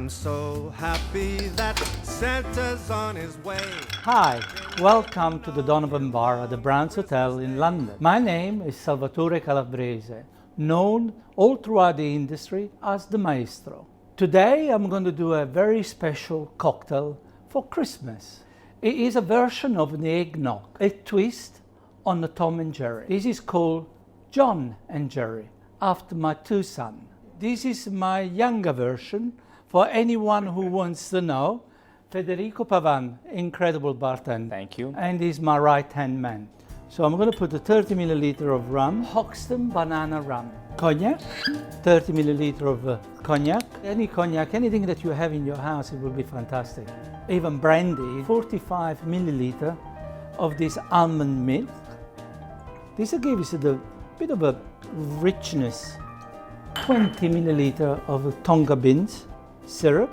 I'm so happy that Santa's on his way. Hi, welcome to the Donovan Bar at the Brands Hotel in London. My name is Salvatore Calabrese, known all throughout the industry as the maestro. Today I'm going to do a very special cocktail for Christmas. It is a version of an eggnog, a twist on the Tom and Jerry. This is called John and Jerry, after my two sons. This is my younger version for anyone who wants to know. Federico Pavan, incredible bartender. Thank you. And he's my right-hand man. So I'm going to put a 30 milliliter of rum, Hoxton banana rum, cognac, 30 milliliter of cognac. Any cognac, anything that you have in your house, it will be fantastic. Even brandy, 45 milliliter of this almond milk. This gives it a bit of a richness. 20 milliliter of tonka beans syrup.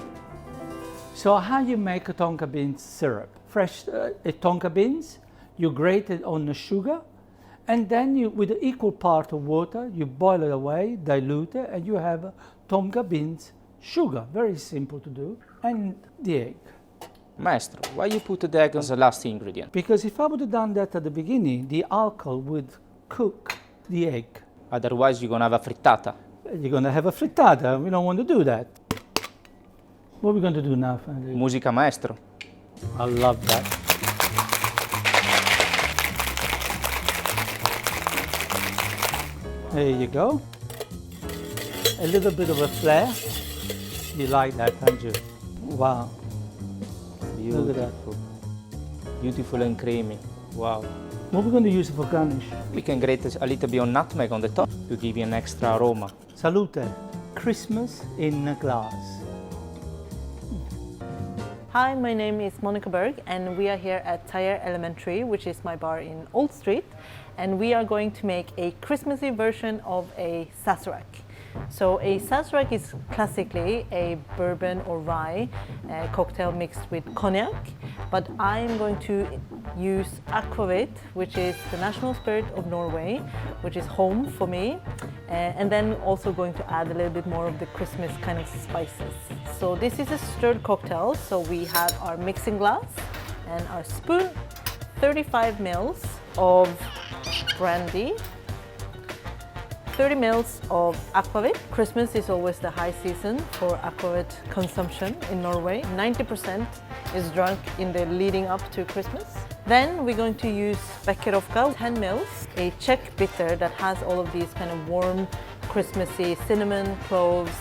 So how you make a tonka beans syrup? Fresh tonka beans, you grate it on the sugar, and then you, with an equal part of water, you boil it away, dilute it, and you have tonka beans sugar. Very simple to do. And the egg. Maestro, why you put the egg as the last ingredient? Because if I would have done that at the beginning, the alcohol would cook the egg. Otherwise you're gonna have a frittata. You're going to have a frittata. We don't want to do that. What are we going to do now, Federico? Musica maestro. I love that. There you go. A little bit of a flair. You like that, don't you? Wow. Beautiful. Look at that. Beautiful and creamy. Wow. What are we going to use for garnish? We can grate a little bit of nutmeg on the top to give you an extra aroma. Salute. Christmas in a glass. Hi, my name is Monica Berg and we are here at Tayēr Elementary, which is my bar in Old Street, and we are going to make a Christmassy version of a Sazerac. So a Sazerac is classically a bourbon or rye cocktail mixed with cognac, but I'm going to use AQUAVIT, which is the national spirit of Norway, which is home for me, and then also going to add a little bit more of the Christmas kind of spices. So this is a stirred cocktail, so we have our mixing glass and our spoon, 35 mils of brandy, 30 mils of AQUAVIT. Christmas is always the high season for AQUAVIT consumption in Norway. 90% is drunk in the leading up to Christmas. Then we're going to use Bekkerovka, 10 mils, a Czech bitter that has all of these kind of warm, Christmassy cinnamon, cloves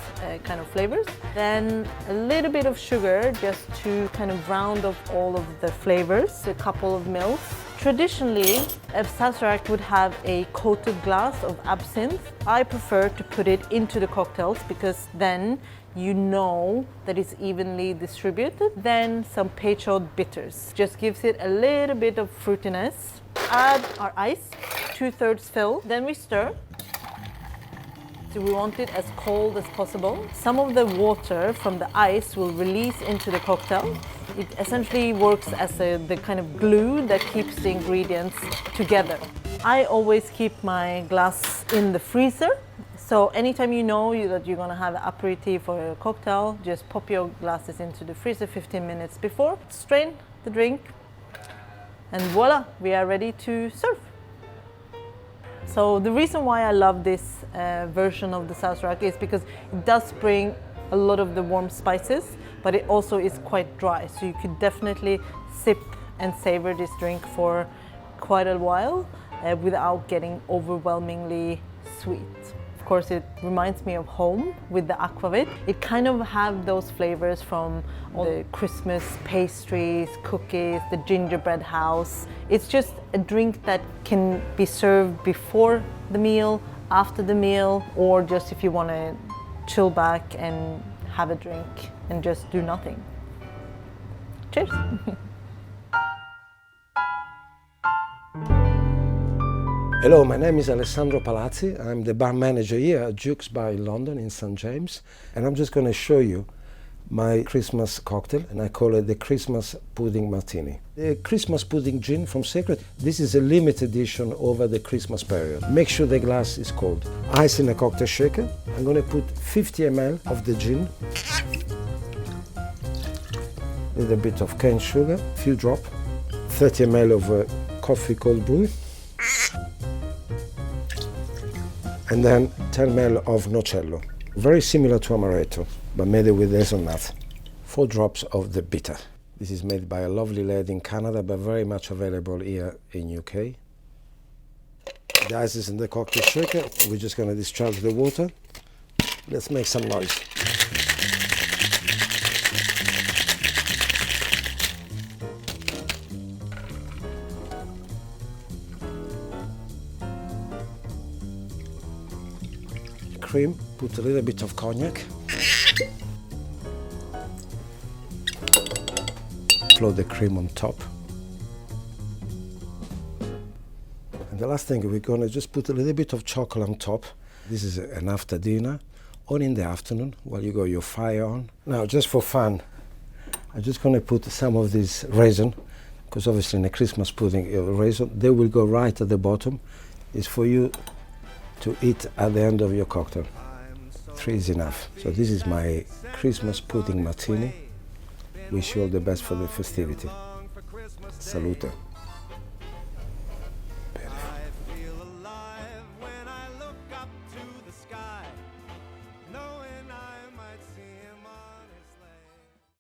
kind of flavors. Then a little bit of sugar just to kind of round off all of the flavors, a couple of mils. Traditionally, a Sazerac would have a coated glass of absinthe. I prefer to put it into the cocktails because then you know that it's evenly distributed. Then some Peychaud bitters. Just gives it a little bit of fruitiness. Add our ice, 2/3 fill. Then we stir. So we want it as cold as possible. Some of the water from the ice will release into the cocktail. It essentially works as the kind of glue that keeps the ingredients together. I always keep my glass in the freezer. So anytime you know that you're going to have an aperitif or a cocktail, just pop your glasses into the freezer 15 minutes before, strain the drink, and voila, we are ready to serve. So the reason why I love this version of the Sazerac is because it does bring a lot of the warm spices, but it also is quite dry. So you could definitely sip and savor this drink for quite a while without getting overwhelmingly sweet. Of course, it reminds me of home with the AQUAVIT. It kind of have those flavors from all the Christmas pastries, cookies, the gingerbread house. It's just a drink that can be served before the meal, after the meal, or just if you want to chill back and have a drink and just do nothing. Cheers! Hello, my name is Alessandro Palazzi. I'm the bar manager here at Duke's Bar in London in St. James. And I'm just going to show you my Christmas cocktail, and I call it the Christmas Pudding Martini. The Christmas Pudding Gin from Secret, this is a limited edition over the Christmas period. Make sure the glass is cold. Ice in a cocktail shaker. I'm going to put 50 ml of the gin. a little bit of cane sugar, a few drops, 30 ml of coffee cold brew, and then 10 ml of nocello. Very similar to amaretto, but made with hazelnut. 4 drops of the bitter. This is made by a lovely lady in Canada, but very much available here in UK. The ice is in the cocktail shaker. We're just going to discharge the water. Let's make some noise. Cream, put a little bit of cognac. Float the cream on top. And the last thing, we're going to just put a little bit of chocolate on top. This is an after dinner or in the afternoon while you got your fire on. Now, just for fun, I'm just going to put some of this raisin, because obviously in a Christmas pudding, raisin, they will go right at the bottom. It's for you to eat at the end of your cocktail. 3 is enough. So this is my Christmas pudding martini. Wish you all the best for the festivity. Salute.